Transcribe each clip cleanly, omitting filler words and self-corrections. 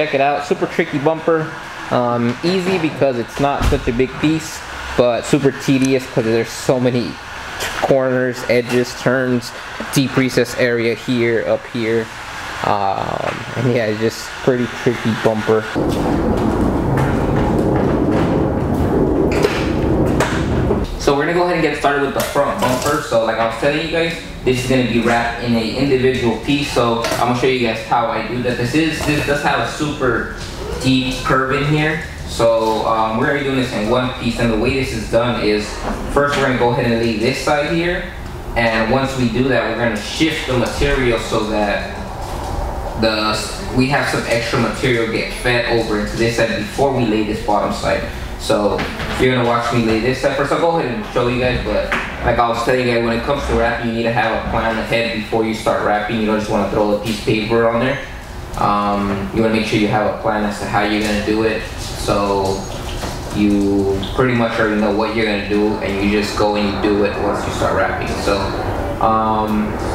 check it out. Super tricky bumper. Easy because it's not such a big piece, but super tedious because there's so many corners, edges, turns, deep recess area here, up here. And yeah, it's just pretty tricky bumper. So we're gonna go ahead and get started with the front bumper. So like I was telling you guys, this is gonna be wrapped in an individual piece. So I'm gonna show you guys how I do that. This does have a super deep curve in here. So we're gonna be doing this in one piece, and the way this is done is first we're gonna go ahead and lay this side here, and once we do that, we're gonna shift the material so that we have some extra material get fed over into this side before we lay this bottom side. So you're gonna watch me lay this side first. I'll go ahead and show you guys, but like I was telling you guys, when it comes to wrapping, you need to have a plan ahead before you start wrapping. You don't just want to throw a piece of paper on there. You want to make sure you have a plan as to how you're gonna do it, so you pretty much already know what you're gonna do, and you just go and you do it once you start wrapping. So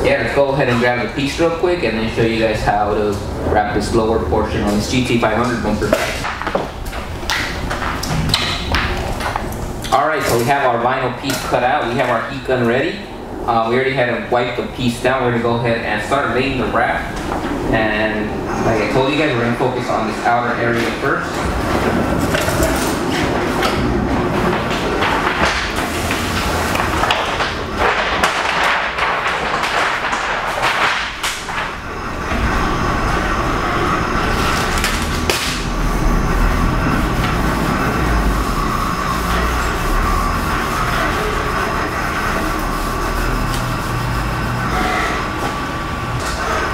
yeah, let's go ahead and grab the piece real quick and then show you guys how to wrap this lower portion on this GT500 bumper. Alright, so we have our vinyl piece cut out, we have our heat gun ready. We already had to wipe the piece down. We're gonna go ahead and start laying the wrap. And like I told you guys, we're gonna focus on this outer area first.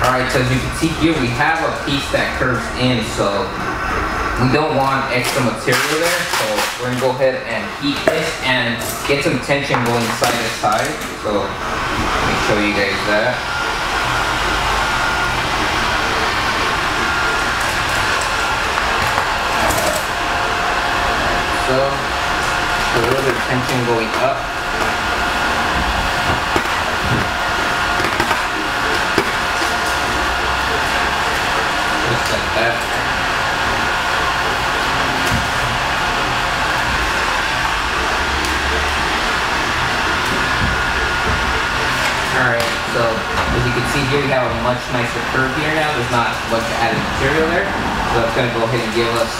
Alright, so as you can see here, we have a piece that curves in, so we don't want extra material there. So we're going to go ahead and heat this and get some tension going side to side. So let me show you guys that. So a little bit of tension going up. Like that. Alright, so as you can see here, we have a much nicer curve here now. There's not much added material there. So it's going to go ahead and give us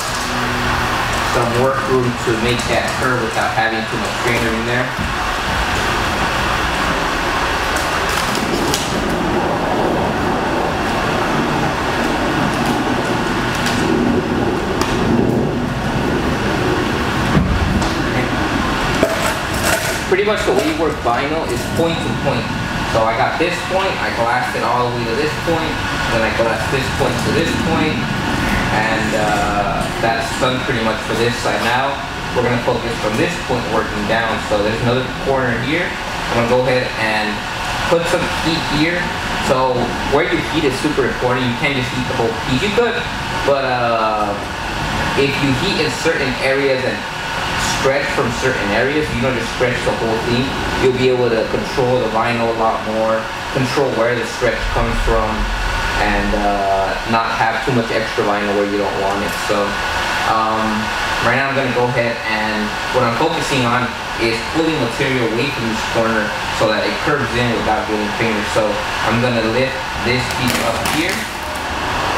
some work room to make that curve without having too much strainer in there. Pretty much the way you work vinyl is point to point. So I got this point, I glassed it all the way to this point, then I glassed this point to this point, and that's done pretty much for this side. Now we're going to focus from this point working down. So there's another corner here. I'm going to go ahead and put some heat here. So where you heat is super important. You can't just heat the whole piece. You could, but if you heat in certain areas and stretch from certain areas, you don't just stretch the whole thing, you'll be able to control the vinyl a lot more, control where the stretch comes from, and not have too much extra vinyl where you don't want it. So right now I'm going to go ahead, and what I'm focusing on is pulling material away from this corner so that it curves in without getting fingers. So I'm going to lift this piece up here,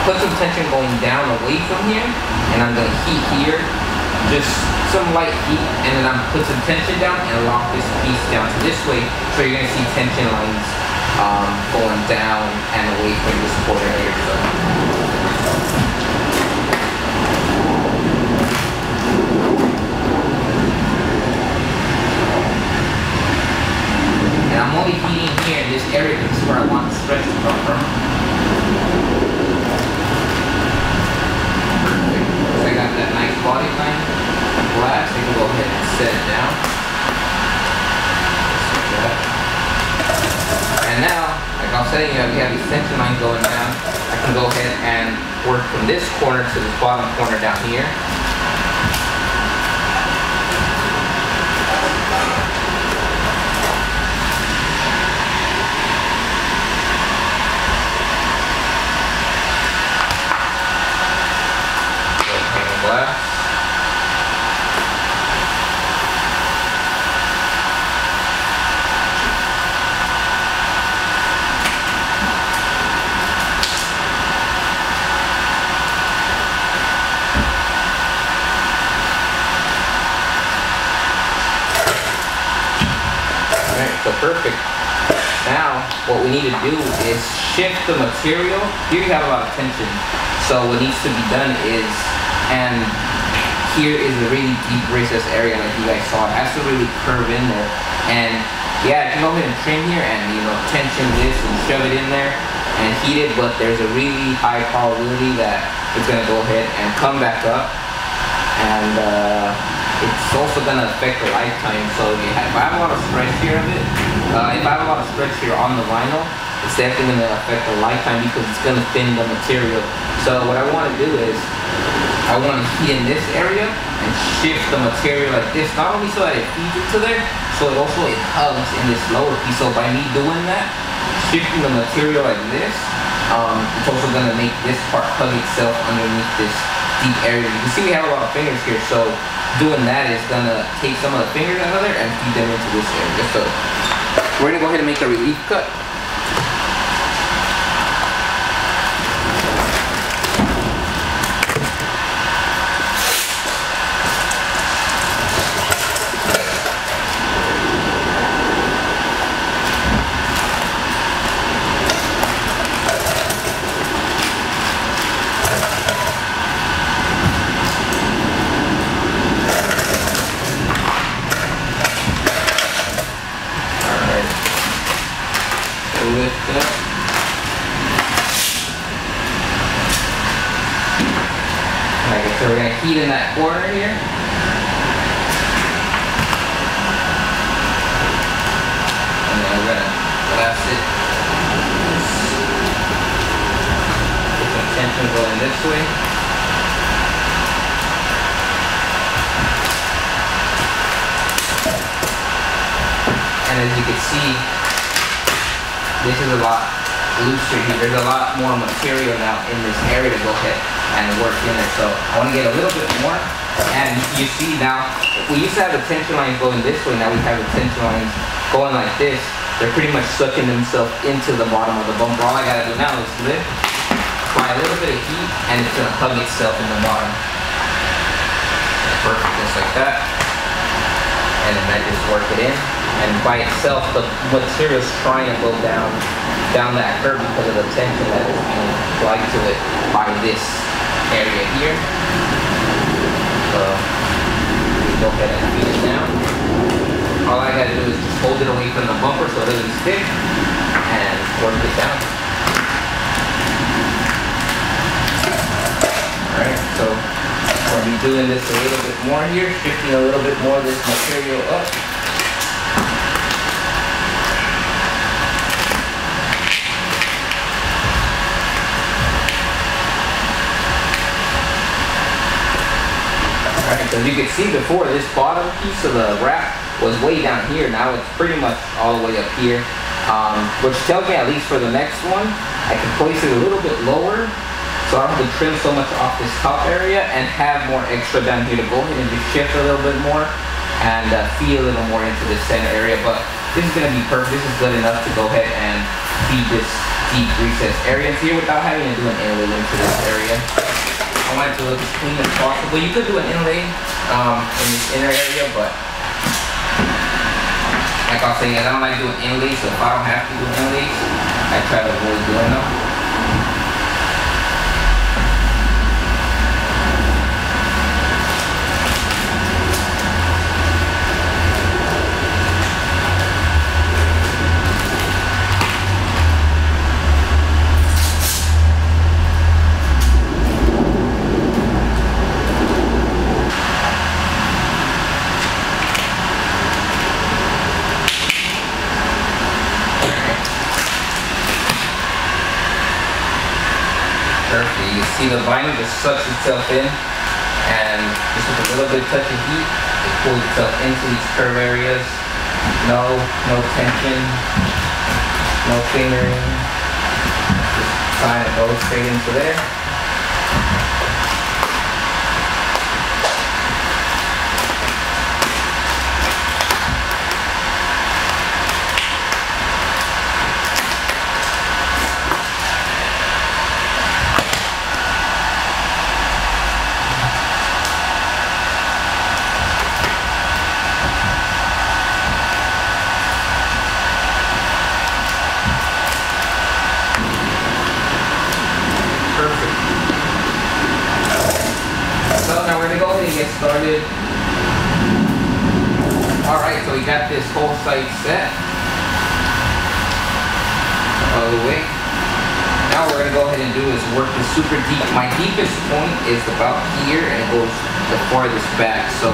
put some tension going down away from here, and I'm going to heat here, just some light heat, and then I'm put some tension down and lock this piece down to this way. So you're going to see tension lines going down and away from this corner here. So. And I'm only heating here in this area because this is where I want the stretch to come from. Perfect. So I got that nice body line. Glass, you can go ahead and set it down. Just like that. And now, like I was saying, we have these tension lines going down. I can go ahead and work from this corner to this bottom corner down here. glass. Alright, so perfect. Now, what we need to do is shift the material. Here you have a lot of tension. So what needs to be done is, and here is a really deep recessed area like you guys saw. It has to really curve in there. And yeah, you can go ahead and trim here and, you know, tension this and shove it in there and heat it, but there's a really high probability that it's gonna go ahead and come back up. And it's also gonna affect the lifetime. So if I have a lot of stretch here of it, if I have a lot of stretch here on the vinyl, it's definitely gonna affect the lifetime because it's gonna thin the material. So what I wanna do is, I wanna heat in this area and shift the material like this, not only so that it feeds into there, so it also hugs in this lower piece. So by me doing that, shifting the material like this, it's also gonna make this part hug itself underneath this deep area. You can see we have a lot of fingers here, so doing that is gonna take some of the fingers out of there and feed them into this area. So we're gonna go ahead and make a relief cut. Lift it up. Like I said, we're going to heat in that corner here. And then we're going to glass it. Get some tension going this way. And as you can see, this is a lot looser here. There's a lot more material now in this area to go ahead and work in it. So I want to get a little bit more. And you see now, we used to have the tension lines going this way. Now we have the tension lines going like this. They're pretty much sucking themselves into the bottom of the bumper. All I got to do now is lift, apply a little bit of heat, and it's going to hug itself in the bottom. Perfect, just like that. And then I just work it in. And by itself, the material's trying to go down that curve because of the tension that is being applied to it by this area here. So we go ahead and feed it down. All I gotta do is just hold it away from the bumper so it doesn't stick and work it down. Alright, so we'll be doing this a little bit more here, shifting a little bit more of this material up. As you can see before, this bottom piece of the wrap was way down here. Now it's pretty much all the way up here, which tells me, at least for the next one, I can place it a little bit lower so I don't have to trim so much off this top area and have more extra down here to go ahead and just shift a little bit more and feed a little more into this center area. But this is going to be perfect. This is good enough to go ahead and feed this deep recessed area here without having to do an inlay into this area. I want it to look as clean as possible. You could do an inlay in this inner area, but like I was saying, I don't like doing inlays, so if I don't have to do inlays, I try to avoid doing them. You see the vinyl just sucks itself in, and just with a little bit of touch of heat, it pulls itself into these curve areas. No tension, no fingering. Just trying to go straight into there. get started. Alright, so we got this whole side set all the way. Now what we're going to go ahead and do is work this super deep. My deepest point is about here and it goes the farthest back. So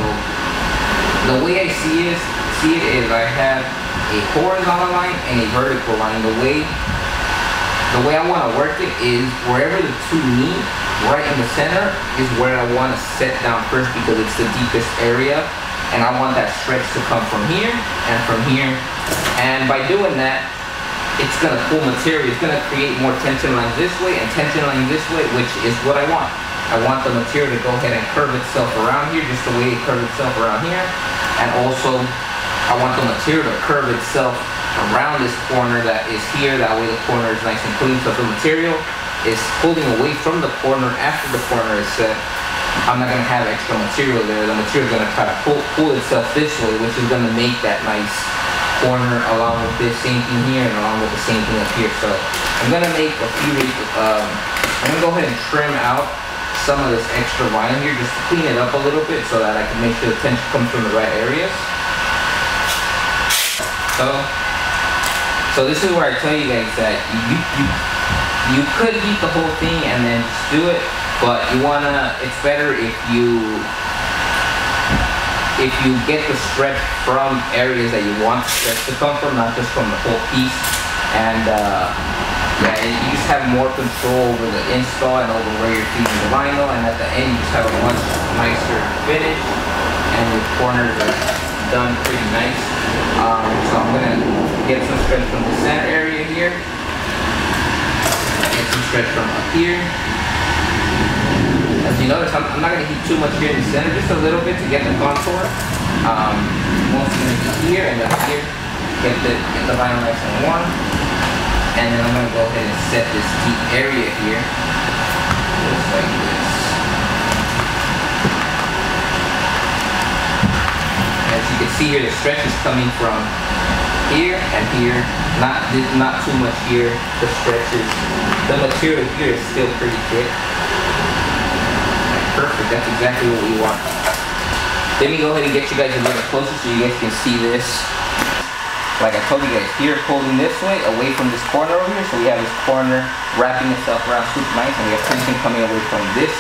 the way I see it is I have a horizontal line and a vertical line. The way I want to work it is wherever the two meet, right in the center is where I want to set down first because it's the deepest area, and I want that stretch to come from here and from here. And by doing that, it's going to pull material. It's going to create more tension lines this way and tension lines this way, which is what I want. I want the material to go ahead and curve itself around here just the way it curves itself around here. And also, I want the material to curve itself around this corner that is here. That way the corner is nice and clean. So if the material is pulling away from the corner after the corner is set, I'm not going to have extra material there. The material is going to try to pull itself this way, which is going to make that nice corner along with this same thing here and along with the same thing up here. So I'm going to make a few, I'm going to go ahead and trim out some of this extra vinyl here just to clean it up a little bit so that I can make sure the tension comes from the right areas. So this is where I tell you guys that you could heat the whole thing and then just do it, but it's better if you get the stretch from areas that you want the stretch to come from, not just from the whole piece. And yeah, you just have more control over the install and over where you're feeding the vinyl, and at the end you just have a much nicer finish and your corners are done pretty nice. So I'm gonna get some stretch from the center area here, get some stretch from up here. As you notice, I'm not gonna heat too much here in the center, just a little bit to get the contour. Mostly gonna be here and then here, get the vinyl nice and warm. And then I'm gonna go ahead and set this deep area here, just like this. As you can see here, the stretch is coming from here and here, not too much here. The stretch is, the material here is still pretty thick. Perfect, that's exactly what we want. Let me go ahead and get you guys a little closer so you guys can see this. Like I told you guys, here pulling this way, away from this corner over here, so we have this corner wrapping itself around super nice, and we have tension coming away from this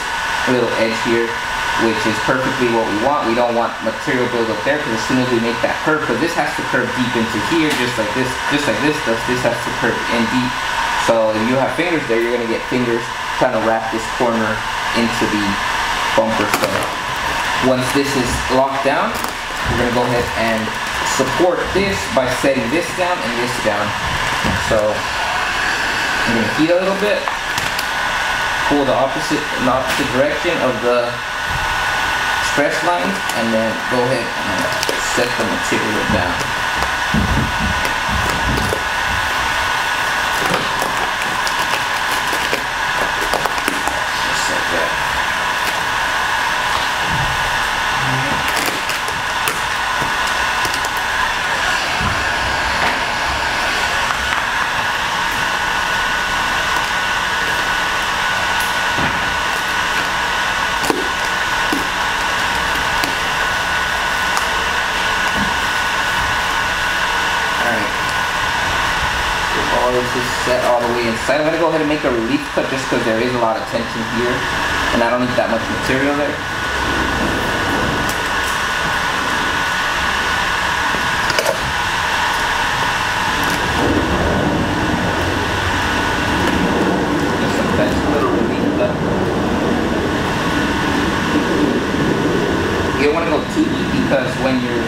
little edge here, which is perfectly what we want. We don't want material build up there, because as soon as we make that curve, because this has to curve deep into here, just like this does, this has to curve in deep. So if you have fingers there, you're gonna get fingers trying to wrap this corner into the bumper. So once this is locked down, we're gonna go ahead and support this by setting this down and this down. So I'm gonna heat a little bit, pull the opposite direction of the stretch lines, and then go ahead and set the material down. Just like that. This is set all the way inside. I'm going to go ahead and make a relief cut just because there is a lot of tension here and I don't need that much material there. Just a nice little relief cut. You don't want to go too deep because when you're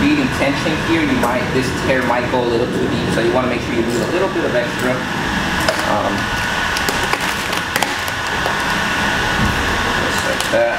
creating tension here, this tear might go a little too deep, so you want to make sure you leave a little bit of extra. Just like that.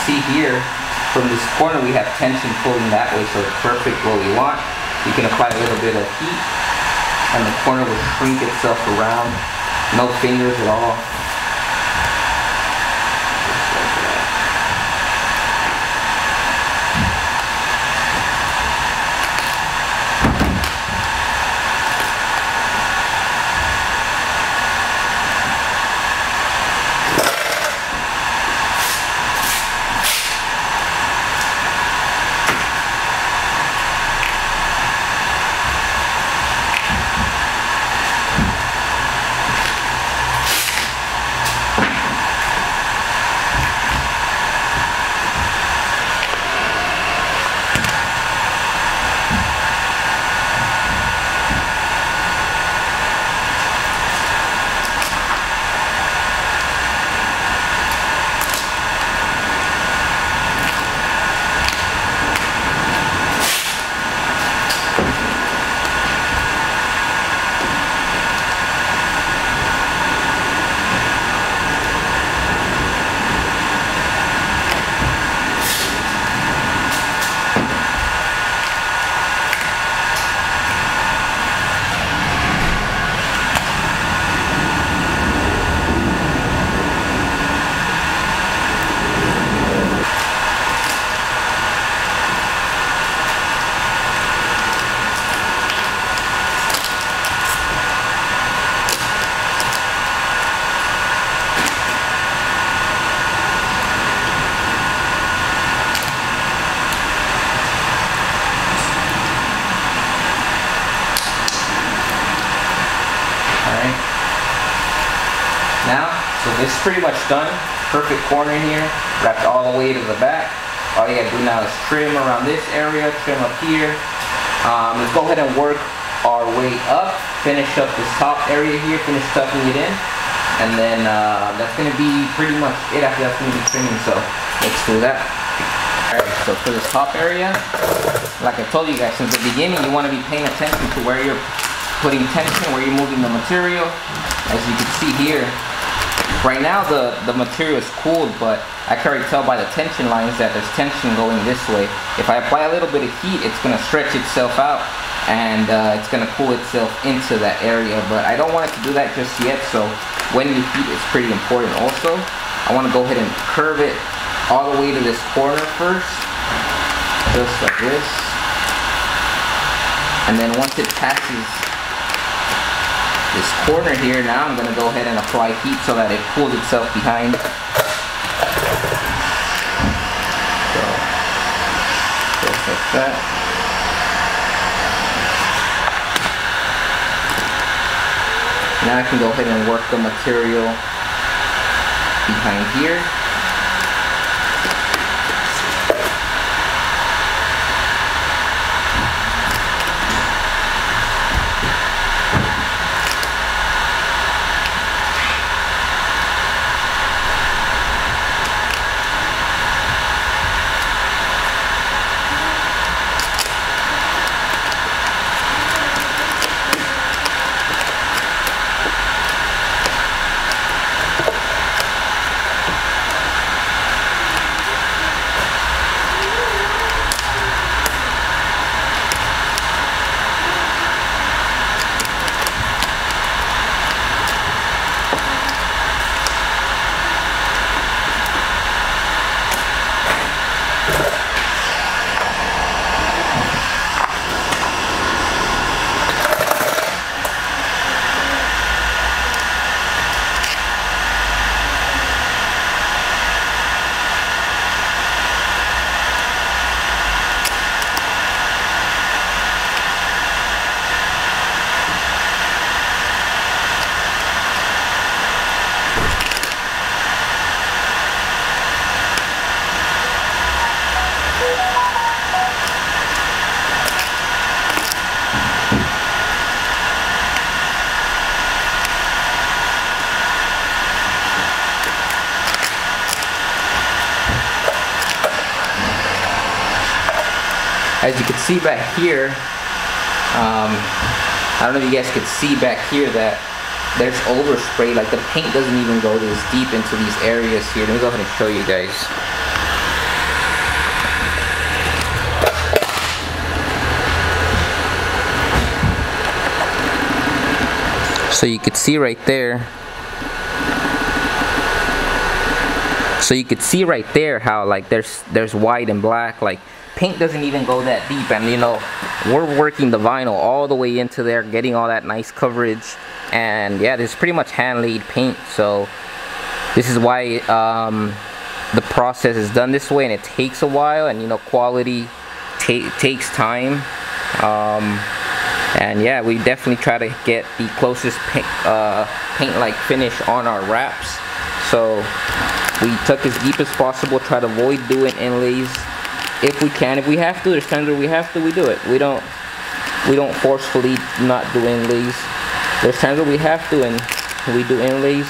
see here, from this corner we have tension pulling that way, so it's perfect what we want. You can apply a little bit of heat, and the corner will shrink itself around. No fingers at all. This is pretty much done. Perfect corner here, wrapped all the way to the back. All you gotta do now is trim around this area, trim up here. Let's go ahead and work our way up, finish up this top area here, finish tucking it in. And then that's gonna be pretty much it. After that's gonna be trimming, so let's do that. Alright, so for this top area, like I told you guys since the beginning, you wanna be paying attention to where you're putting tension, where you're moving the material. As you can see here, right now the material is cooled, but I can already tell by the tension lines that there's tension going this way. If I apply a little bit of heat, it's going to stretch itself out, and it's going to cool itself into that area, but I don't want it to do that just yet. So when you heat, it's pretty important also. I want to go ahead and curve it all the way to this corner first, just like this, and then once it passes this corner here, now I'm going to go ahead and apply heat so that it cools itself behind. So, just like that. Now I can go ahead and work the material behind here. As you can see back here, I don't know if you guys could see back here that there's overspray, like the paint doesn't even go this deep into these areas here. Let me go ahead and show you guys. So you could see right there. So you could see right there how like there's white and black. Like paint doesn't even go that deep, and you know we're working the vinyl all the way into there, getting all that nice coverage. And yeah, this is pretty much hand-laid paint. So this is why the process is done this way, and it takes a while, and you know quality takes time. And yeah, we definitely try to get the closest paint-like finish on our wraps. So we took as deep as possible, try to avoid doing inlays if we can. If we have to, there's times where we have to, we do it. We don't forcefully not do inlays. There's times where we have to and we do inlays,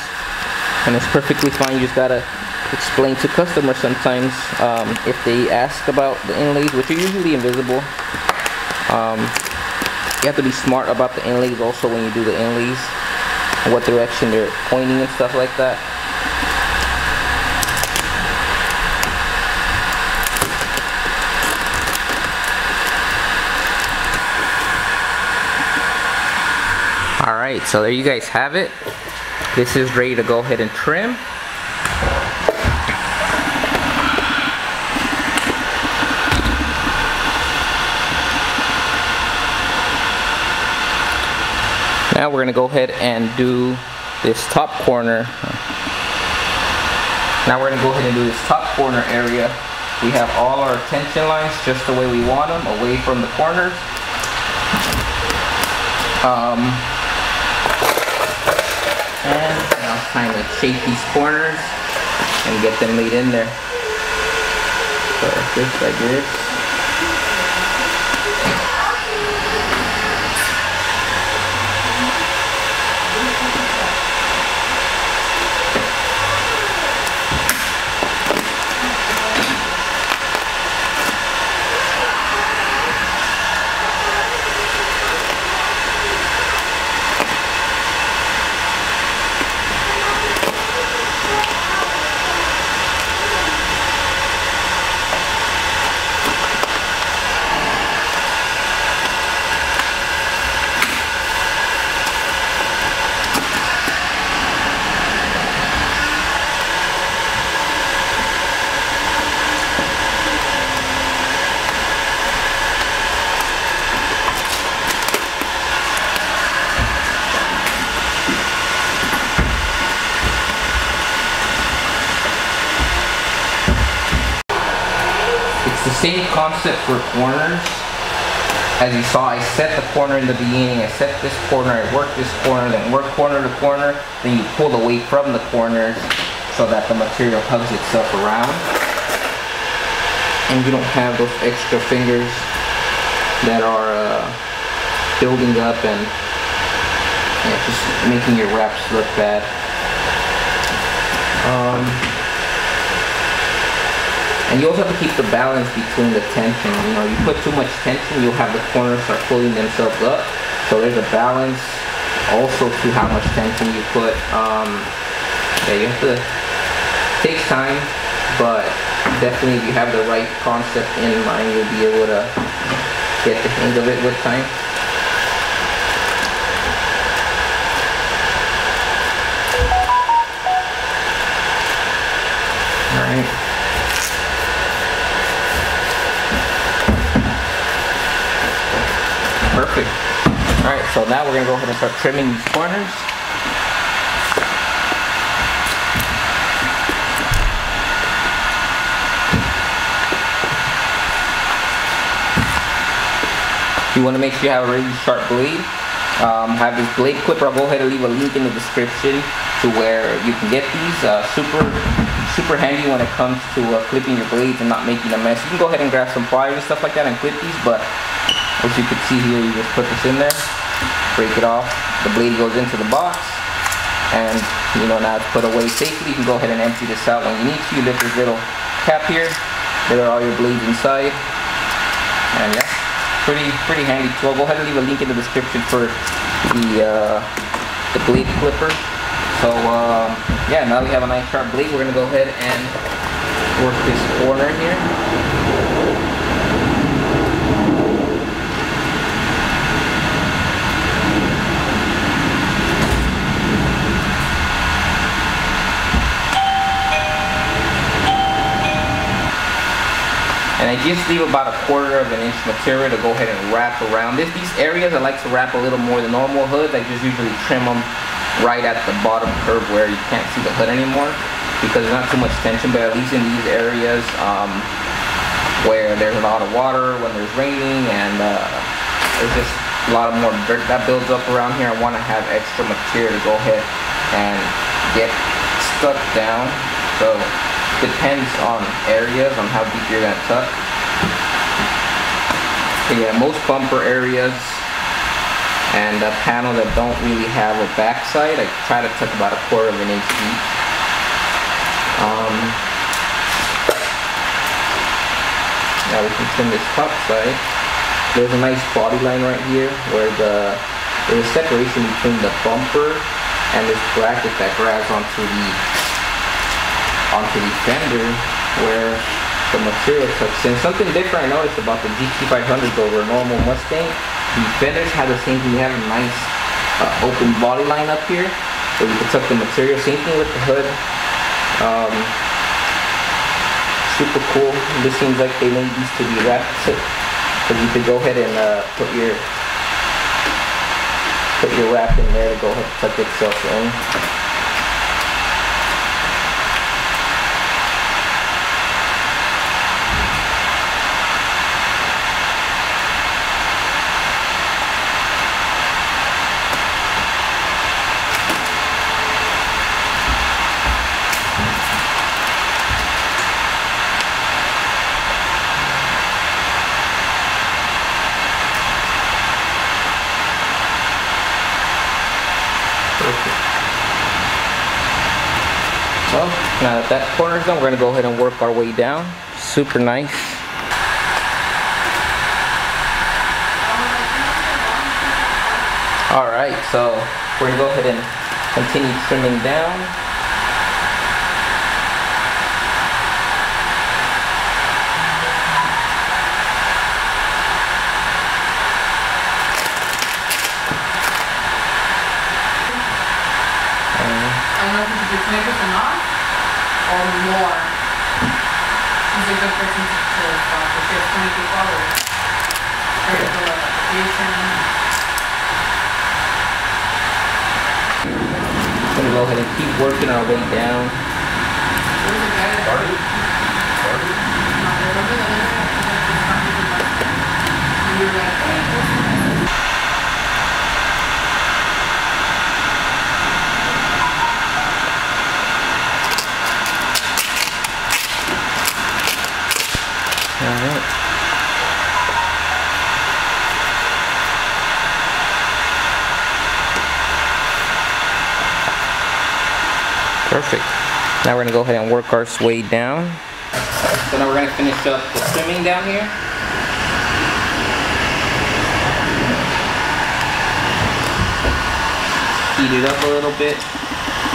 and it's perfectly fine. You just gotta explain to customers sometimes if they ask about the inlays, which are usually invisible. You have to be smart about the inlays also when you do the inlays, what direction they're pointing and stuff like that. Alright, so there you guys have it. This is ready to go ahead and trim. Now we're going to go ahead and do this top corner. Now we're going to go ahead and do this top corner area. We have all our tension lines just the way we want them, away from the corners. And now it's time to shape these corners and get them laid in there. So just like this. Same concept for corners. As you saw, I set the corner in the beginning, I set this corner, I work this corner, then work corner to corner, then you pull away from the corners so that the material hugs itself around. And you don't have those extra fingers that are building up and just making your wraps look bad. And you also have to keep the balance between the tension. You know, you put too much tension, you'll have the corners start pulling themselves up. So there's a balance also to how much tension you put. Yeah, you have to, it takes time, but definitely if you have the right concept in mind, you'll be able to get the hang of it with time. Alright. Perfect. Alright, so now we're going to go ahead and start trimming these corners. You want to make sure you have a really sharp blade. Have this blade clipper. I'll go ahead and leave a link in the description to where you can get these. Super handy when it comes to clipping your blades and not making a mess. You can go ahead and grab some pliers and stuff like that and clip these, but as you can see here, you just put this in there, break it off, the blade goes into the box, and you know, now it's put away safely. You can go ahead and empty this out when you need to. You lift this little cap here, there are all your blades inside, and yeah, pretty handy. So I'll go ahead and leave a link in the description for the blade clipper. So yeah, now we have a nice sharp blade. We're going to go ahead and work this corner here. just leave about 1/4 inch material to go ahead and wrap around this. These areas I like to wrap a little more than normal hoods. I just usually trim them right at the bottom curve where you can't see the hood anymore, because there's not too much tension. But at least in these areas where there's a lot of water, when there's raining, and there's just a lot more dirt that builds up around here, I want to have extra material to go ahead and get stuck down. So depends on areas on how deep you're gonna tuck. But yeah, most bumper areas and a panel that don't really have a backside, I try to tuck about 1/4 inch deep. Now we can trim this top side. There's a nice body line right here where there's a separation between the bumper and this bracket that grabs onto the fender where the material tucks in. Something different I noticed about the GT500 over a normal Mustang, the fenders have the same thing. You have a nice open body line up here where you can tuck the material. Same thing with the hood. Super cool. This seems like they made these to be wrapped, because you could go ahead and put your wrap in there to go ahead and tuck itself in. Well, now that that corner's done, we're going to go ahead and work our way down. Super nice. Alright, so we're going to go ahead and continue trimming down. I don't know if you should do 20% off or more. She's a good person to spot, but she has 22 followers. Her to fill out application. I'm going to go ahead and keep working our way down. Where's the guy that started? Started? No, remember the other guy that started the bus? And you were like, hey, what's the message? Alright. Perfect. Now we're going to go ahead and work our way down. So now we're going to finish up the trimming down here. Speed it up a little bit.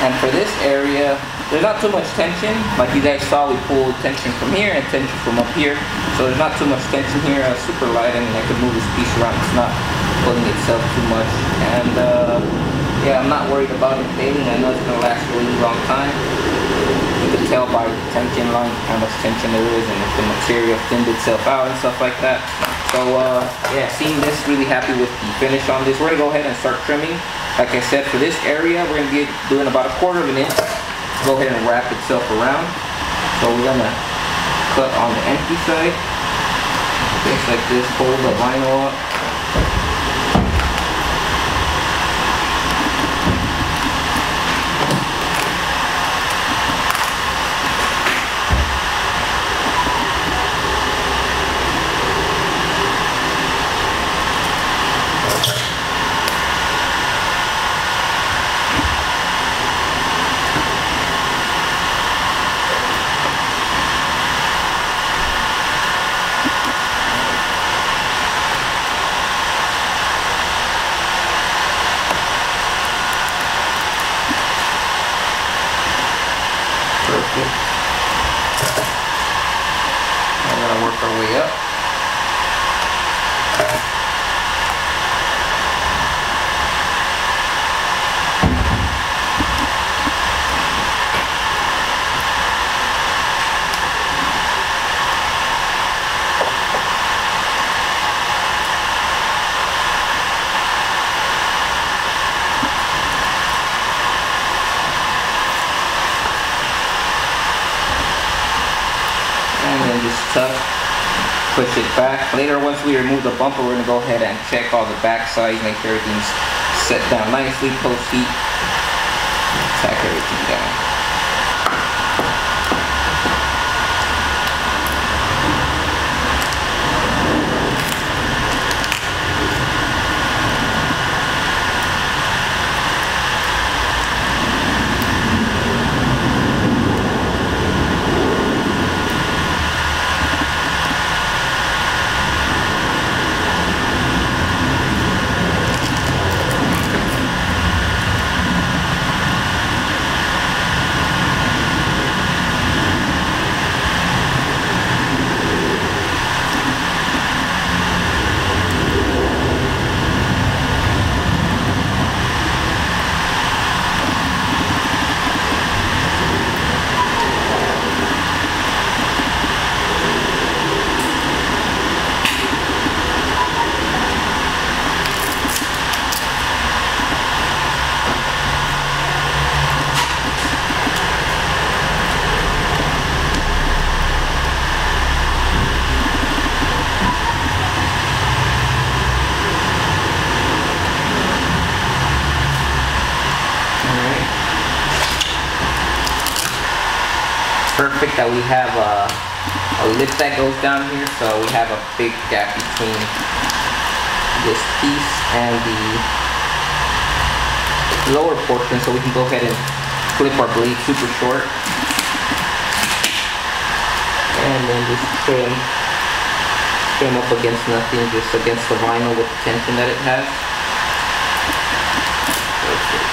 And for this area, there's not too much tension. Like you guys saw, we pulled tension from here and tension from up here. So there's not too much tension here. Super light. I mean, I could move this piece around. It's not pulling itself too much. And yeah, I'm not worried about it fading. I know it's going to last a really long time. You can tell by the tension line how much tension there is and if the material thinned itself out and stuff like that. So yeah, seeing this, really happy with the finish on this. We're going to go ahead and start trimming. Like I said, for this area, we're going to be doing about 1/4 inch. Go ahead and wrap itself around. So we're going to cut on the empty side. Just like this, hold the vinyl up. tough. Push it back. Later, once we remove the bumper, we're gonna go ahead and check all the back sides, make sure everything's set down nicely, post heat, tack everything down. Perfect that we have a lip that goes down here, so we have a big gap between this piece and the lower portion, so we can go ahead and clip our blade super short and then just trim up against nothing, just against the vinyl with the tension that it has. Perfect.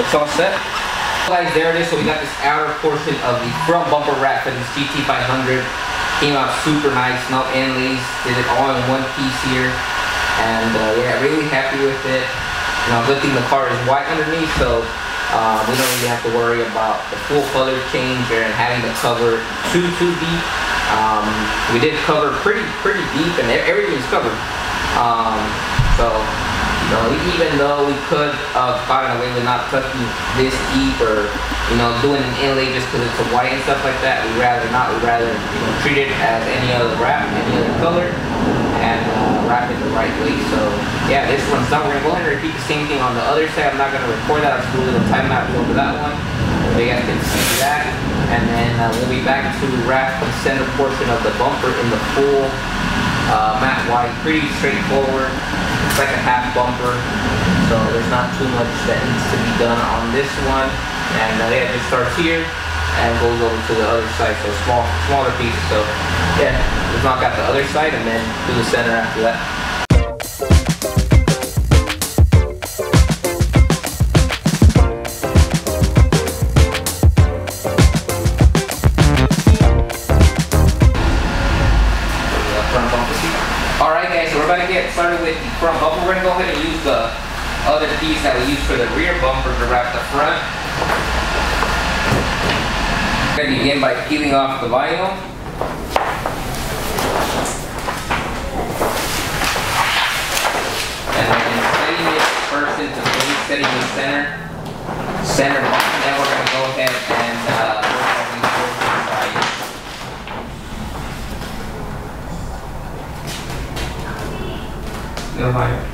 It's all set. Guys, there it is. So we got this outer portion of the front bumper wrap for this GT500. Came out super nice, no inlays. Did it all in one piece here. And yeah, really happy with it. You know, good thing the car is white underneath, so we don't really have to worry about the full color change and having to cover too deep. We did cover pretty deep, and everything's covered. So you know, even though we could have gotten away with not touching this deep or, you know, doing an inlay just because it's a white and stuff like that, we'd rather not. We'd rather, you know, treat it as any other wrap, any other color, and wrap it the right way. So yeah, this one's done. We're gonna go ahead and repeat the same thing on the other side. I'm not gonna record that. I'll just do a little time lapse over that one, so you guys can see that. And then we'll be back to wrap the center portion of the bumper in the full matte white. Pretty straightforward. It's like a half bumper, so there's not too much that needs to be done on this one. And yeah, it just starts here and goes over to the other side, so smaller piece. So yeah, let's knock out the other side and then do the center after that. Alright guys, so we're about to get started with the front bumper. We're going for the rear bumper to wrap the front. We're going to begin by peeling off the vinyl. And then setting it first into place, setting the center line. Then we're going to go ahead and work on these both sides. Little higher.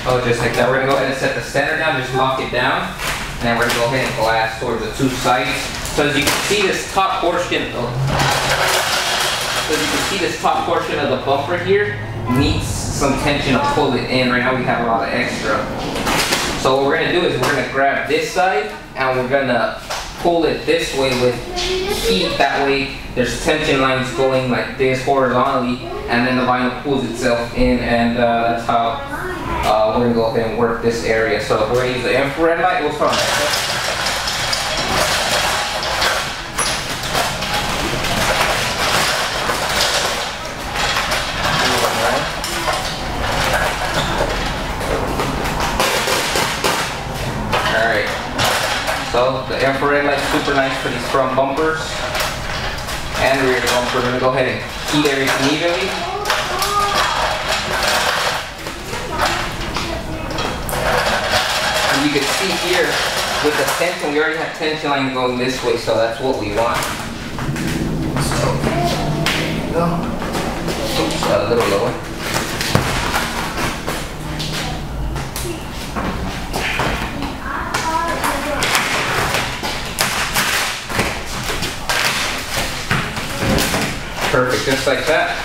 Oh, just like that. We're going to go ahead and set the center down, just lock it down. And then we're going to go ahead and glass towards the two sides. So as you can see, this top portion, of the bumper here needs some tension to pull it in. Right now we have a lot of extra. So what we're going to do is we're going to grab this side and we're going to pull it this way with heat. That way there's tension lines going like this horizontally, and then the vinyl pulls itself in, and that's how we're going to go ahead and work this area. So we're going to use the infrared light. We'll start right there. Alright, so the infrared light is super nice for these front bumpers and rear bumper. We're going to go ahead and heat everything evenly. You can see here with the tension, we already have tension line going this way, so that's what we want. So, there you go. Oops, a little lower. Perfect, just like that.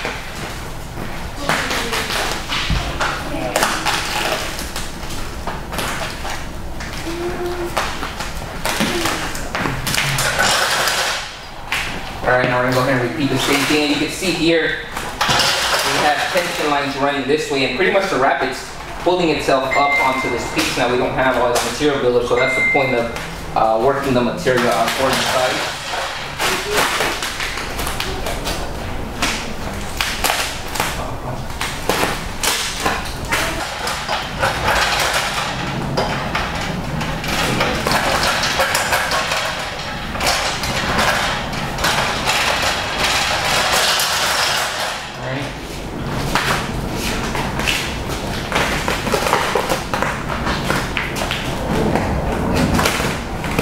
Alright, now we're going to go ahead and repeat the same thing. And you can see here, we have tension lines running this way, and pretty much the wrap it's pulling itself up onto this piece. Now we don't have all this material buildup, so that's the point of working the material out towards the side.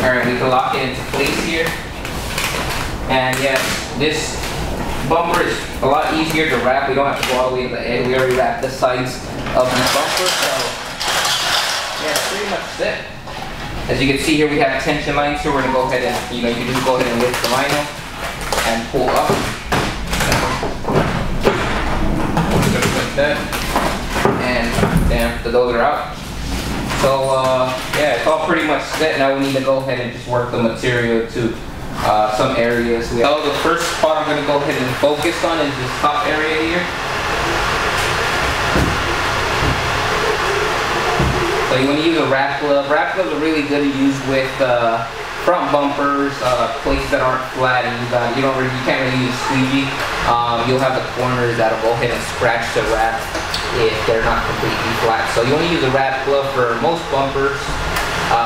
Alright, we can lock it into place here. And yes, this bumper is a lot easier to wrap. We don't have to go all the way to the end. We already wrapped the sides of the bumper, so yeah, it's pretty much set. As you can see here, we have tension lines here. We're going to go ahead and, you can just go ahead and lift the vinyl and pull up. Just like that. And damn, the those are out. So yeah, it's all pretty much set. Now we need to go ahead and just work the material to some areas. So the first part I'm going to go ahead and focus on is this top area here. So you want to use a wrap glove. Wrap gloves are really good to use with front bumpers, places that aren't flat, and you can't really use squeegee. You'll have the corners that'll go ahead and scratch the wrap if they're not completely flat. So you want to use a wrap glove for most bumpers,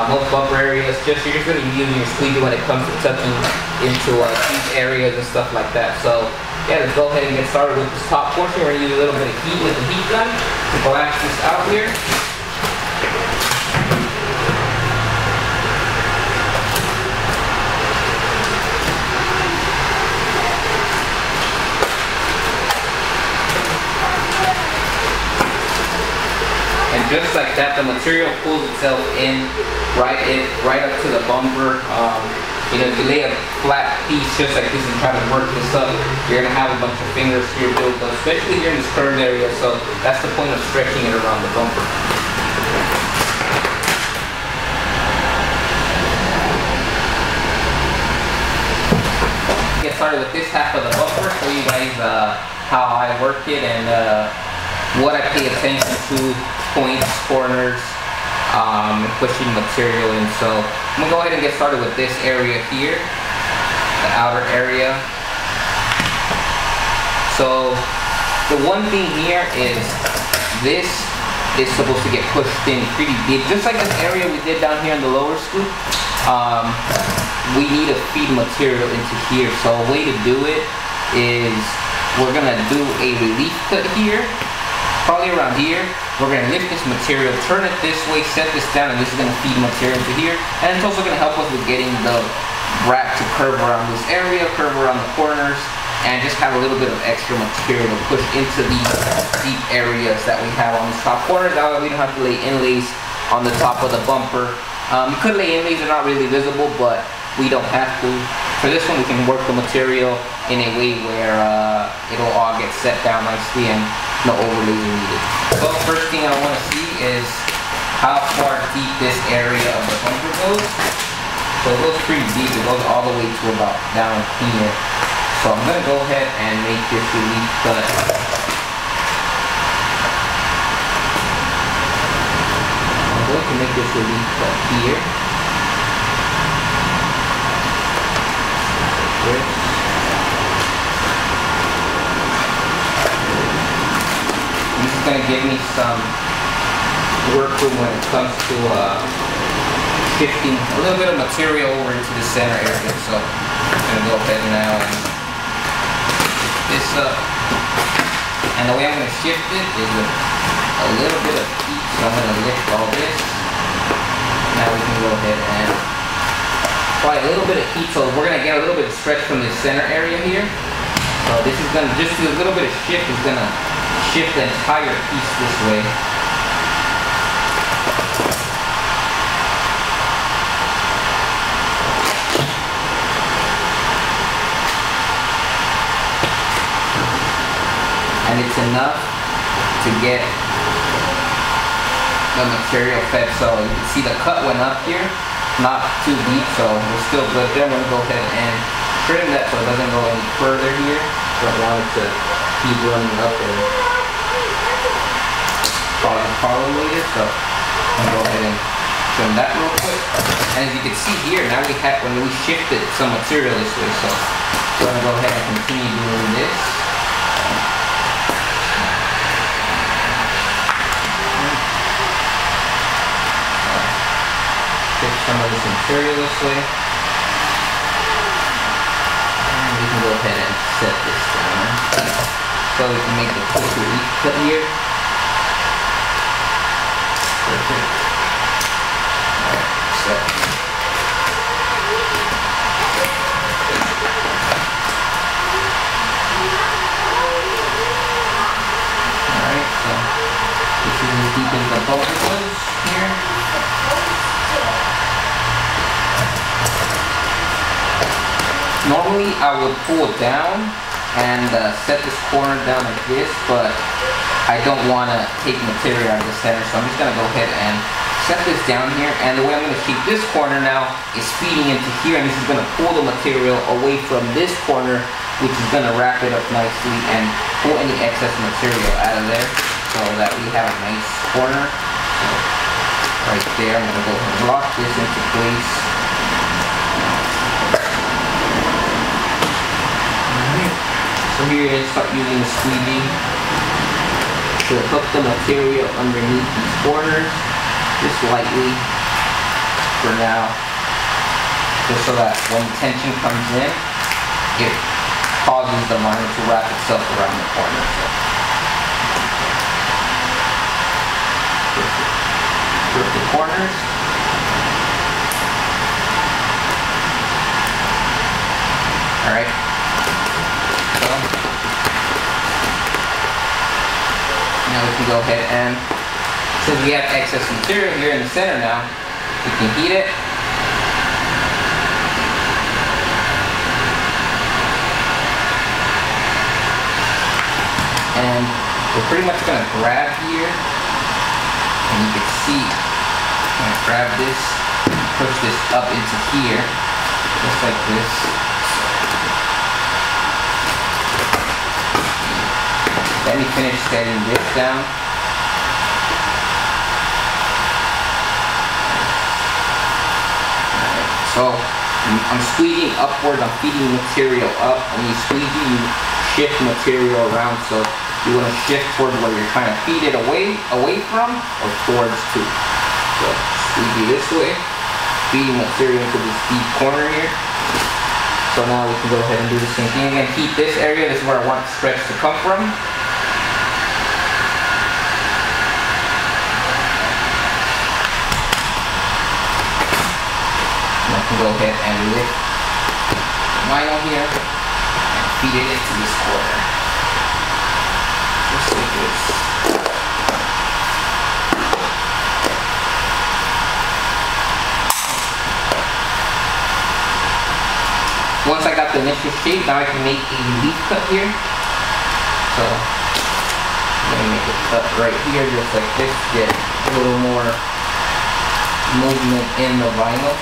most bumper areas. You're just going to be using your squeegee when it comes to touching into these areas and stuff like that. So yeah, let's go ahead and get started with this top portion. We're going to use a little bit of heat with the heat gun to glass this out here. Just like that, the material pulls itself in right up to the bumper. If you lay a flat piece just like this and try to work this up, you're going to have a bunch of fingers here built up, especially here in this curved area. So that's the point of stretching it around the bumper. Get started with this half of the bumper, show you guys how I work it and what I pay attention to. Points, corners, pushing material in. So I'm going to go ahead and get started with this area here, the outer area. So The one thing here is this is supposed to get pushed in pretty deep. Just like this area we did down here in the lower scoop, we need to feed material into here. So a way to do it is we're gonna do a relief cut here, probably around here. We're gonna lift this material, turn it this way, set this down, and this is gonna feed material to here. And it's also gonna help us with getting the rack to curve around this area, curve around the corners, and just have a little bit of extra material to push into these deep areas that we have on these top corners. That way we don't have to lay inlays on the top of the bumper. You could lay inlays, they're not really visible, but we don't have to. For this one, we can work the material in a way where it'll all get set down nicely and no overlays are needed. So the first thing I want to see is how far deep this area of the bumper goes. So it goes pretty deep, it goes all the way to about down here. So I'm going to go ahead and make this relief cut. I'm going to make this relief cut here. This is going to give me some work room when it comes to shifting a little bit of material over into the center area. So I'm going to go ahead now and shift this up. And the way I'm going to shift it is with a little bit of heat. So I'm going to lift all this. Now we can go ahead and apply a little bit of heat. So we're going to get a little bit of stretch from this center area here. So this is going to, just a little bit of shift is going to shift the entire piece this way. And it's enough to get the material fed. So you can see the cut went up here, not too deep, so we're still good there. I'm going to go ahead and trim that so it doesn't go any further here. Don't want it to keep running up and cause a problem later. So I'm going to go ahead and trim that real quick. And as you can see here, now when we shifted some material this way, so I'm going to go ahead and continue doing this. Some of this material this way, and we can go ahead and set this down so we can make the quick relief cut here. Perfect. Alright, so alright, so this is as deep as the bumper goes here. Normally I would pull it down and set this corner down like this, but I don't want to take material out of the center, so I'm just going to go ahead and set this down here. And the way I'm going to keep this corner now is feeding into here, and this is going to pull the material away from this corner, which is going to wrap it up nicely and pull any excess material out of there so that we have a nice corner. So right there, I'm going to go ahead and lock this into place. So here you start using the squeegee to hook the material underneath these corners, just lightly for now, just so that when the tension comes in, it causes the liner to wrap itself around the corner. So work the corners. All right. Now we can go ahead and, since we have excess material here in the center now, we can heat it. And we're pretty much going to grab here, and you can see, I'm going to grab this, push this up into here, just like this. Let me finish setting this down. Alright, so I'm squeeging upward, I'm feeding material up. When you squeegee, you shift material around, so you want to shift towards where you're trying to feed it away from or towards to. So squeegee this way, feeding material into this deep corner here. So now we can go ahead and do the same thing again. Heat this area. This is where I want the stretch to come from. I can go ahead and lift the vinyl here and feed it into this corner. Just like this. Once I got the initial shape, now I can make a relief cut here. So I'm going to make a cut right here just like this, get a little more movement in the vinyl.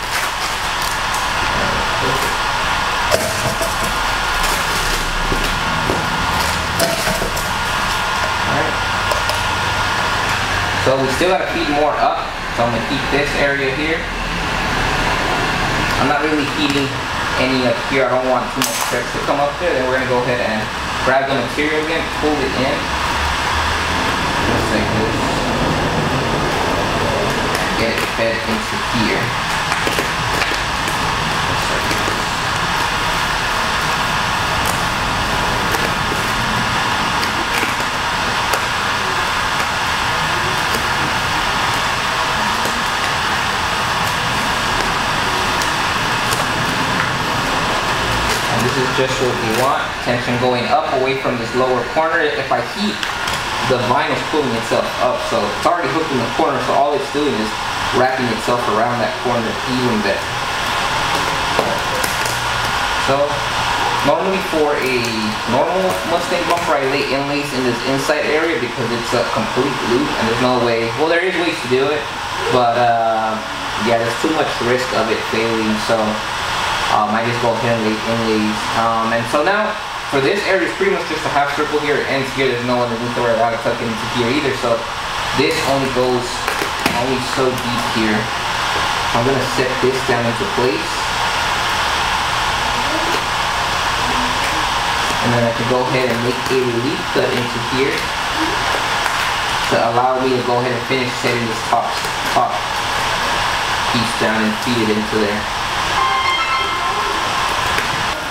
Alright. So we still gotta feed more up. So I'm gonna keep this area here. I'm not really heating any up here. I don't want too much stretch to come up there. Then we're gonna go ahead and grab the material again, pull it in. Just like this. Get it fed into here. This is just what we want. Tension going up away from this lower corner. If I heat, the vinyl's pulling itself up. So it's already hooked in the corner, so all it's doing is wrapping itself around that corner even better. So normally for a normal Mustang bumper, I lay inlays in this inside area because it's a complete loop and there's no way, well there is ways to do it, but yeah, there's too much risk of it failing. So I just go ahead and lay inlays. And so now, for this area, it's pretty much just a half circle here. It ends here. There's no underneath or out of tuck into here either. So this only goes so deep here. I'm going to set this down into place. And then I can go ahead and make a relief cut into here to allow me to go ahead and finish setting this top piece down and feed it into there.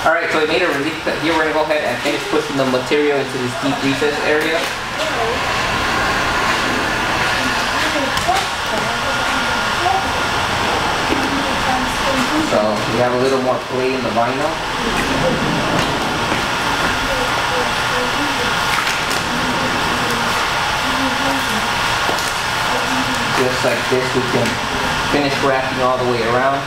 Alright, so I made a relief cut here. We're going to go ahead and finish pushing the material into this deep recess area. So we have a little more play in the vinyl. Just like this, we can finish wrapping all the way around.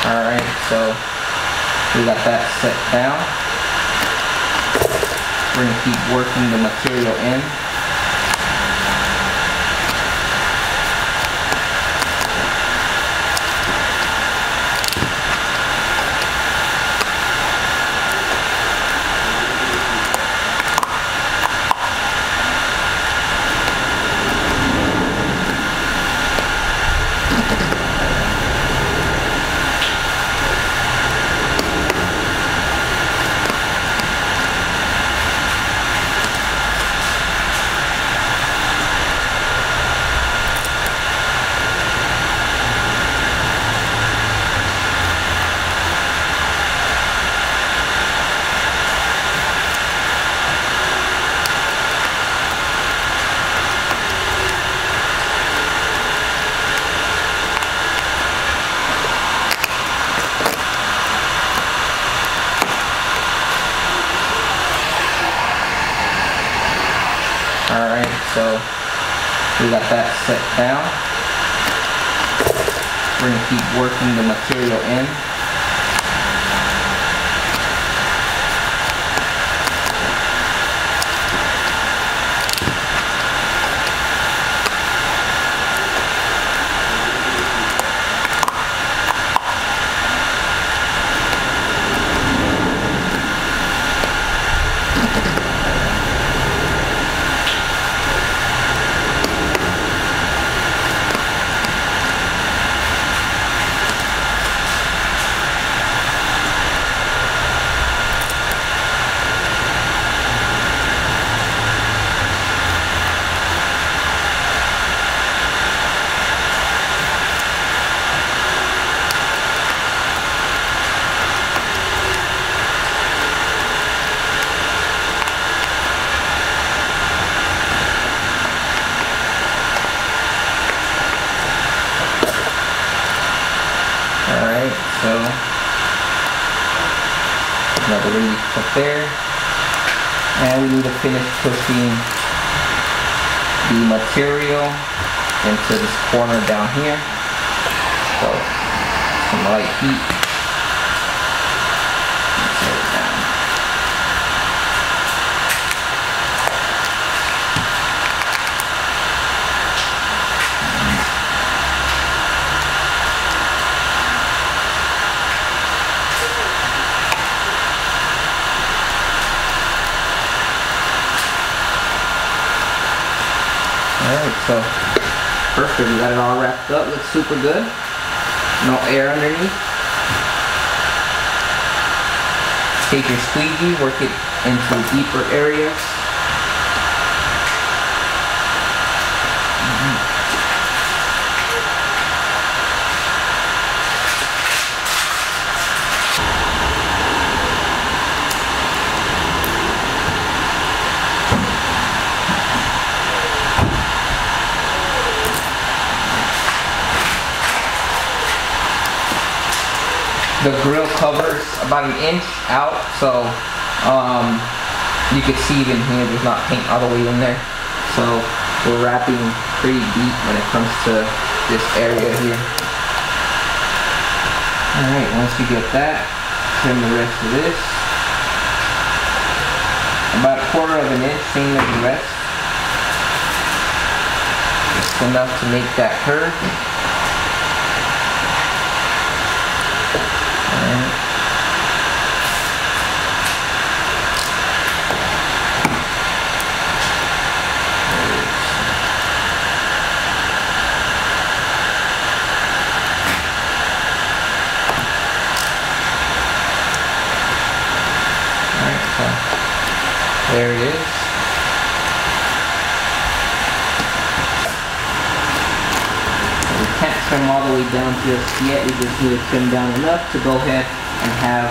Alright, so we got that set down. We're going to keep working the material in. Alright, so we got that set down. We're going to keep working the material in. Alright, so another relief up there. And we need to finish pushing the material into this corner down here. So some light heat. Set it down. Alright, so perfect, we got it all wrapped up, looks super good. No air underneath. Take your squeegee, work it into deeper areas. The grill covers about an inch out, so you can see even here there's not paint all the way in there. So we're wrapping pretty deep when it comes to this area here. Alright, once you get that, trim the rest of this. About 1/4 of an inch, same as the rest. Just enough to make that curve. There it is. We can't trim all the way down just yet. We just need to trim down enough to go ahead and have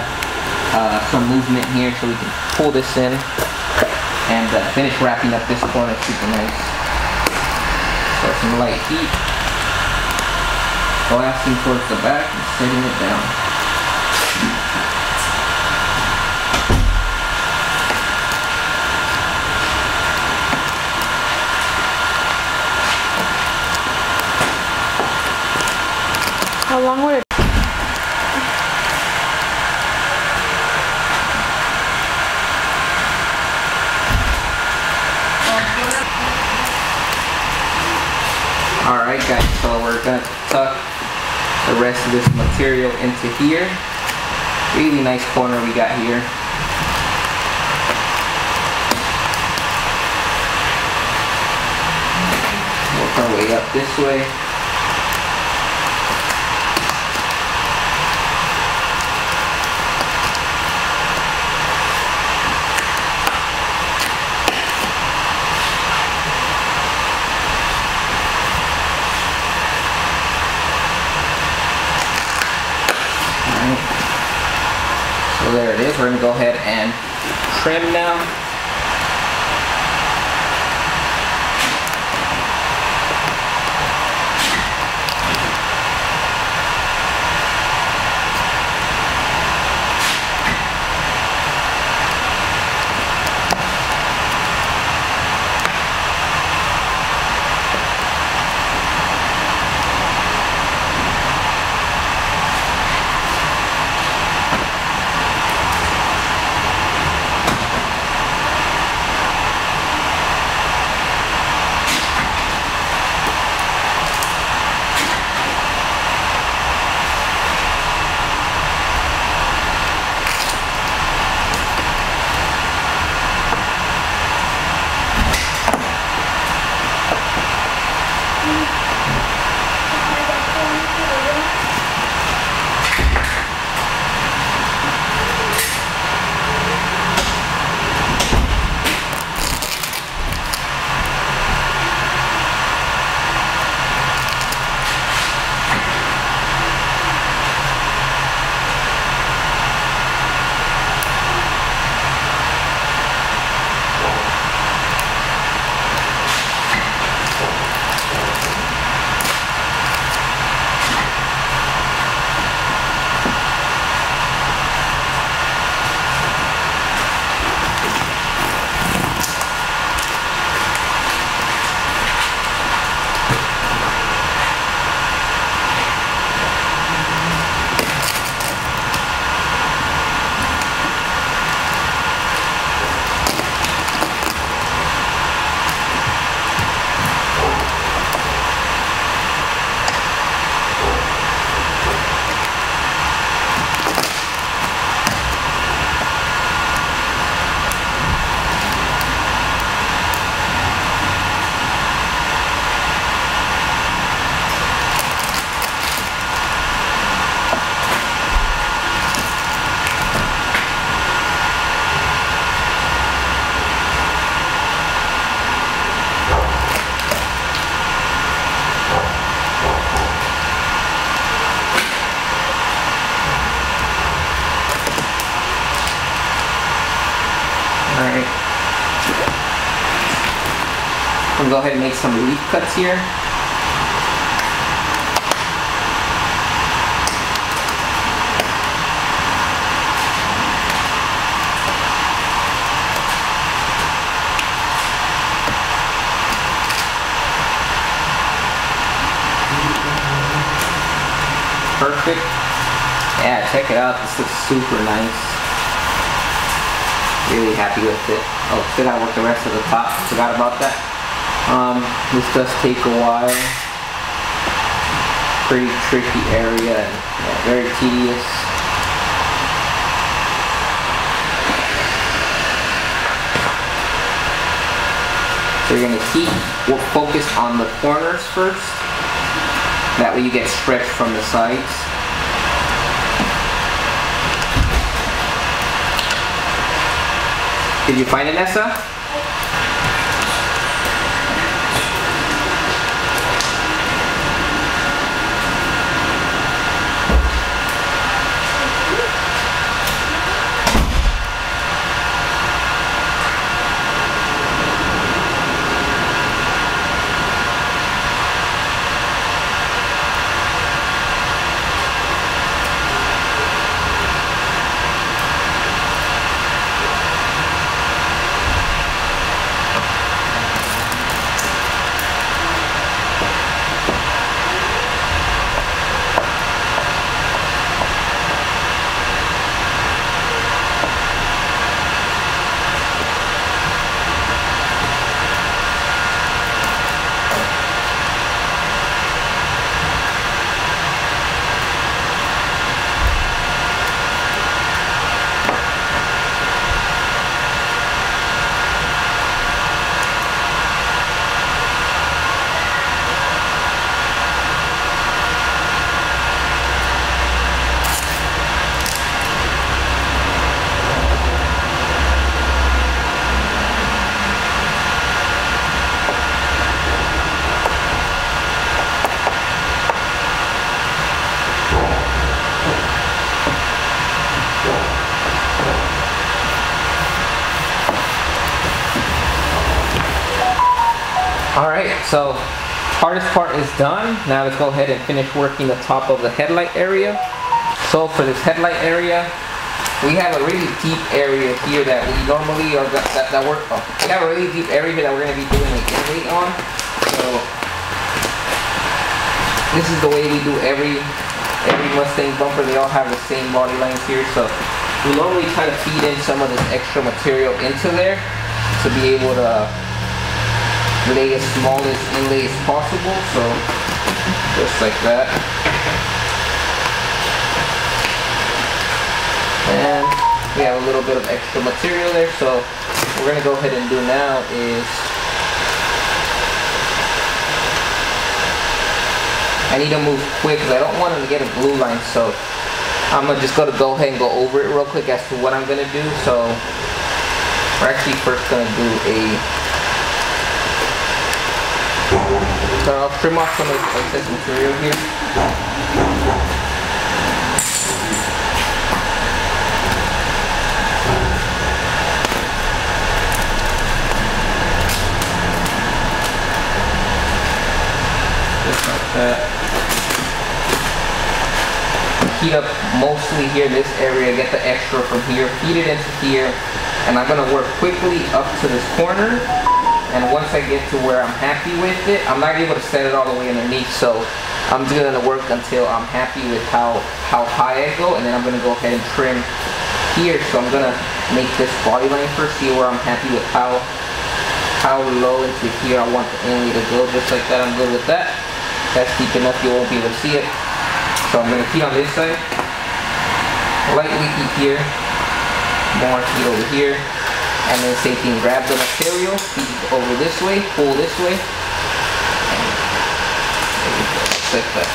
some movement here so we can pull this in and finish wrapping up this corner super nice. So some light heat. Blasting towards the back and setting it down. How long would it? Alright guys, so we're going to tuck the rest of this material into here. Really nice corner we got here. Work our way up this way. So there it is. We're going to go ahead and trim now. gonna go ahead and make some relief cuts here. Perfect. Yeah, check it out. This looks super nice. Really happy with it. Oh, still gotta work the rest of the top. Forgot about that. This does take a while. Pretty tricky area and yeah, very tedious. So you're gonna keep focused on the corners first. That way you get stretch from the sides. Did you find it, Nessa? Alright, so hardest part is done. Now let's go ahead and finish working the top of the headlight area. So for this headlight area, we have a really deep area here that we normally, or we have a really deep area here that we're going to be doing an inlay on. So this is the way we do every Mustang bumper. They all have the same body lines here. So we normally try to feed in some of this extra material into there to be able to lay as small as inlay as possible, so just like that. And we have a little bit of extra material there, so what we're gonna go ahead and do now is I need to move quick because I don't want them to get a glue line, so I'm just gonna go ahead and go over it real quick as to what I'm gonna do. So we're actually first gonna do so I'll trim off some of this excess material here. Just like that. Heat up mostly here, this area, get the extra from here, feed it into here, and I'm going to work quickly up to this corner. And once I get to where I'm happy with it, I'm not able to set it all the way underneath, so I'm just going to work until I'm happy with how high I go, and then I'm going to go ahead and trim here. So I'm going to make this body line first, see where I'm happy with how low into here I want the inlay to go. Just like that, I'm good with that. That's deep enough, you won't be able to see it. So I'm going to heat on this side, lightly heat here, more heat over here. And then same thing, grab the material, feed over this way, pull this way, and there you go, just like that.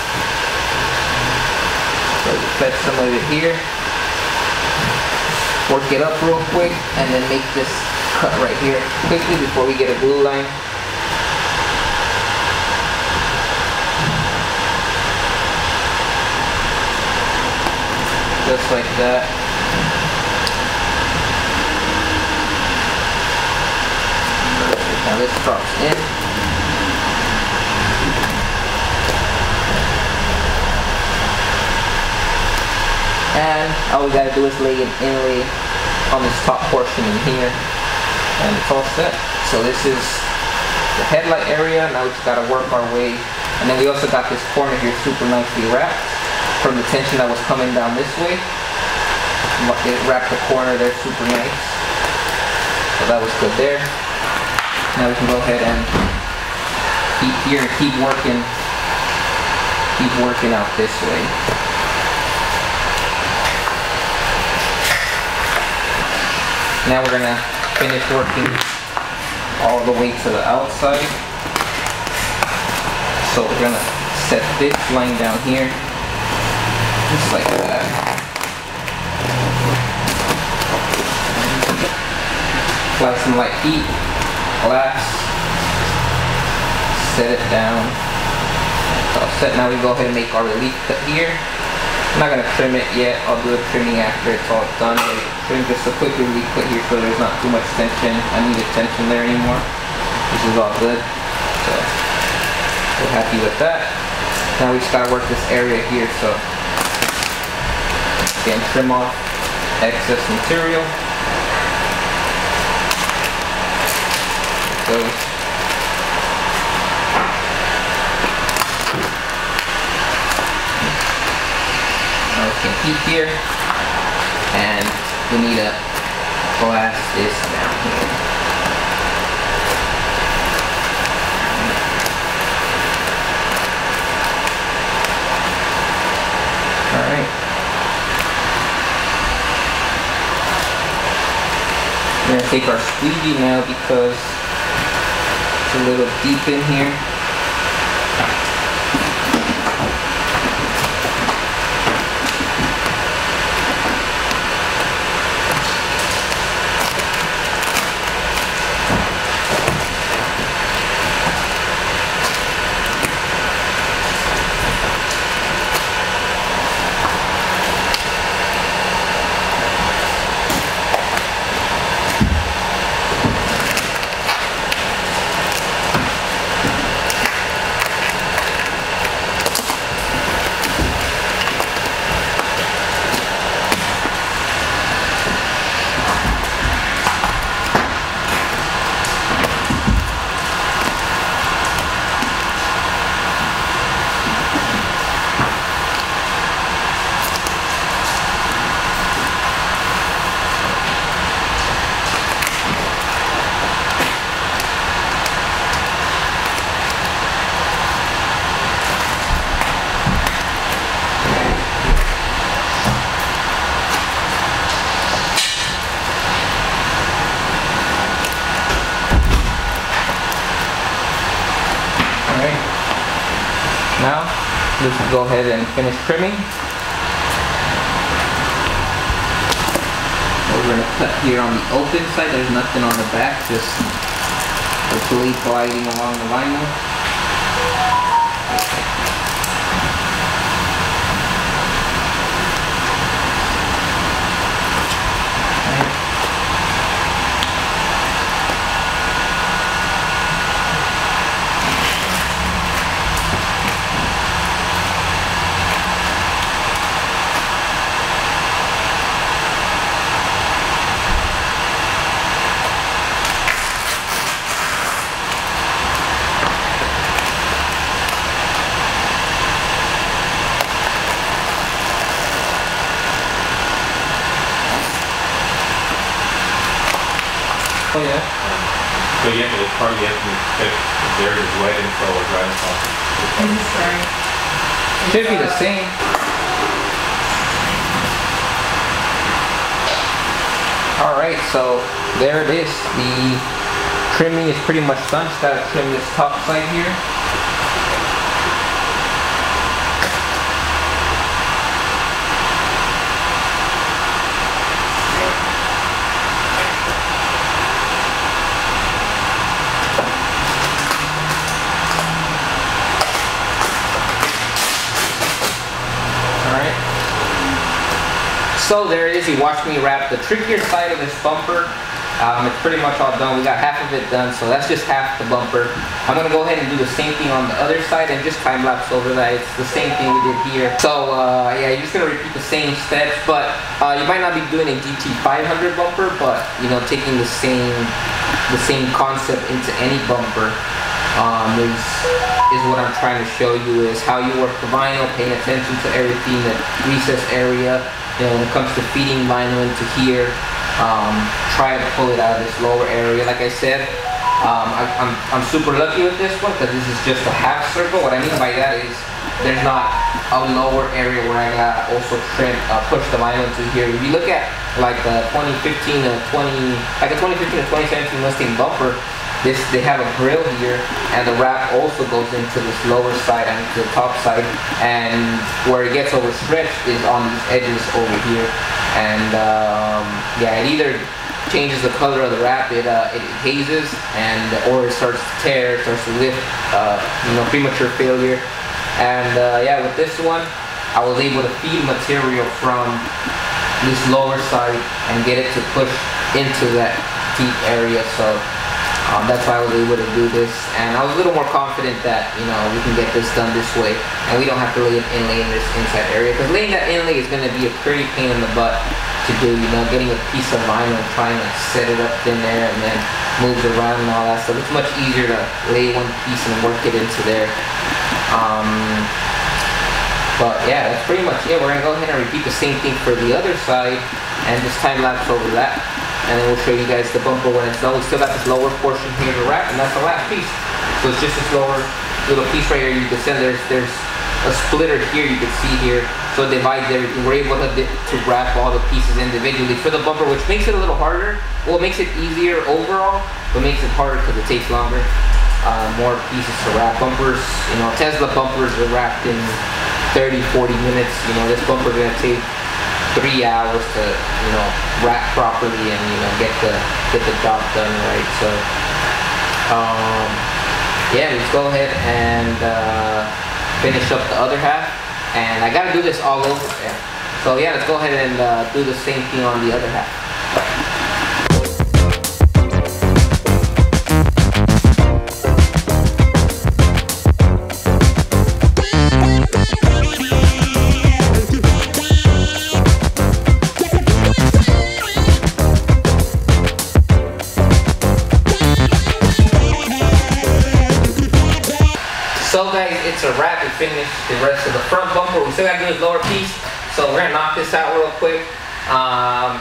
So you fetch some of it here, work it up real quick, and then make this cut right here quickly before we get a glue line. Just like that. Now this drops in. And all we gotta do is lay an inlay on this top portion in here, and it's all set. So this is the headlight area. Now we just gotta work our way, and then we also got this corner here super nicely wrapped from the tension that was coming down this way. It wrapped the corner there super nice, so that was good there. Now we can go ahead and keep here and keep working out this way. Now we're gonna finish working all the way to the outside. So we're gonna set this line down here, just like that. Apply some light heat, glass, set it down. It's all set. Now we go ahead and make our relief cut here. I'm not gonna trim it yet. I'll do the trimming after it's all done. Trim just a quick relief cut here so there's not too much tension. I need a tension there anymore. This is all good. So we're happy with that. Now we just gotta work this area here. So again, trim off excess material. There it goes. Heat here, and we need to glass this down here. Alright. We're going to take our squeegee now because it's a little deep in here. Now, let's go ahead and finish trimming. We're going to cut here on the open side. There's nothing on the back, just the blade gliding along the vinyl. Oh yeah. So you have to, the part you have to check if there is wet info or dry info. Should be the same. Alright, so there it is. The trimming is pretty much done. Just gotta trim this top side here. So there it is. He watched me wrap the trickier side of this bumper It's pretty much all done. We got half of it done, so that's just half the bumper. I'm gonna go ahead and do the same thing on the other side and just time lapse over that. It's the same thing we did here. So yeah, you're just gonna repeat the same steps, but you might not be doing a GT500 bumper, but you know, taking the same concept into any bumper is what I'm trying to show you, is how you work the vinyl, paying attention to everything, the recess area. You know, when it comes to feeding vinyl into here, try to pull it out of this lower area. Like I said, I'm super lucky with this one because this is just a half circle. What I mean by that is there's not a lower area where I got also push the vinyl into here. If you look at like the 2015 to 2017 Mustang bumper, they have a grill here, and the wrap also goes into this lower side and to the top side, and where it gets overstretched is on these edges over here. And yeah, it either changes the color of the wrap, it hazes, or it starts to tear, it starts to lift, you know, premature failure. And yeah, with this one, I was able to feed material from this lower side and get it to push into that deep area. So that's why I was able to do this, and I was a little more confident that, you know, we can get this done this way, and we don't have to lay an inlay in this inside area, because laying that inlay is going to be a pretty pain in the butt to do. You know, getting a piece of vinyl and trying to set it up in there and then moves around and all that stuff. It's much easier to lay one piece and work it into there. But yeah, that's pretty much it. We're going to go ahead and repeat the same thing for the other side and just time lapse over that. And then we'll show you guys the bumper when it's done. We still got this lower portion here to wrap, and that's the last piece. So it's just this lower little piece right here. You can see there's a splitter here you can see here. So it divides everything. We're able to wrap all the pieces individually for the bumper, which makes it a little harder. Well, it makes it easier overall, but makes it harder because it takes longer. More pieces to wrap. Bumpers, you know, Tesla bumpers are wrapped in 30-40 minutes. You know, this bumper is gonna take 3 hours to, you know, wrap properly and, you know, get the job done right. So yeah, let's go ahead and finish up the other half, and I gotta do this all over again. So yeah, let's go ahead and do the same thing on the other half. So guys, it's a wrap. We finished the rest of the front bumper. We still gotta do this lower piece, so we're gonna knock this out real quick.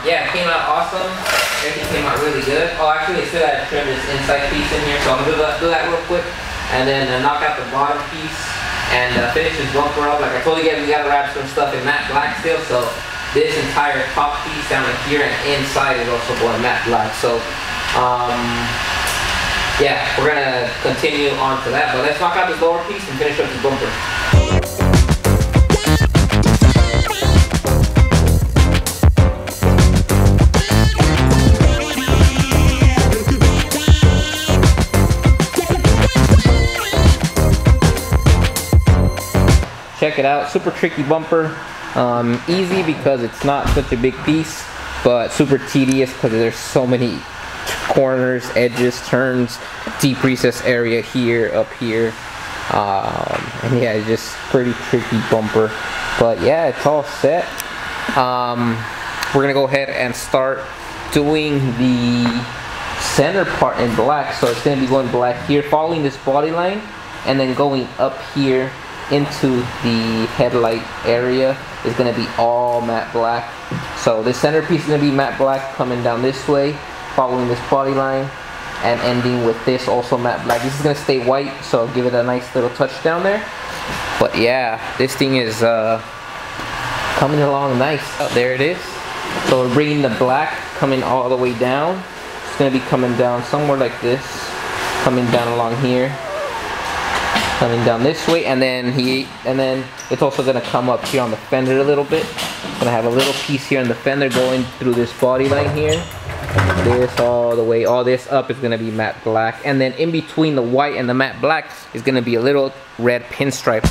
Yeah, it came out awesome. Everything came out really good. Oh, actually, I still gotta trim this inside piece in here, so I'm gonna do that real quick, and then knock out the bottom piece and finish this bumper up. Like I told you guys, we gotta wrap some stuff in matte black still, so this entire top piece down here and inside is also going matte black. So yeah, we're gonna continue on to that, but let's knock out this lower piece and finish up this bumper. Check it out, super tricky bumper. Easy because it's not such a big piece, but super tedious because there's so many corners, edges, turns, deep recess area here, up here, and yeah, it's just pretty tricky bumper. But yeah, it's all set. We're gonna go ahead and start doing the center part in black. So it's gonna be going black here, following this body line, and then going up here into the headlight area is gonna be all matte black. So the centerpiece is gonna be matte black, coming down this way, following this body line, and ending with this also matte black. This is gonna stay white, so I'll give it a nice little touch down there. But yeah, this thing is coming along nice. Oh, there it is. So we're bringing the black coming all the way down. It's gonna be coming down somewhere like this, coming down along here, coming down this way, and then it's also gonna come up here on the fender a little bit. It's gonna have a little piece here on the fender going through this body line here. This all the way, all this up is gonna be matte black, and then in between the white and the matte black is gonna be a little red pinstripe.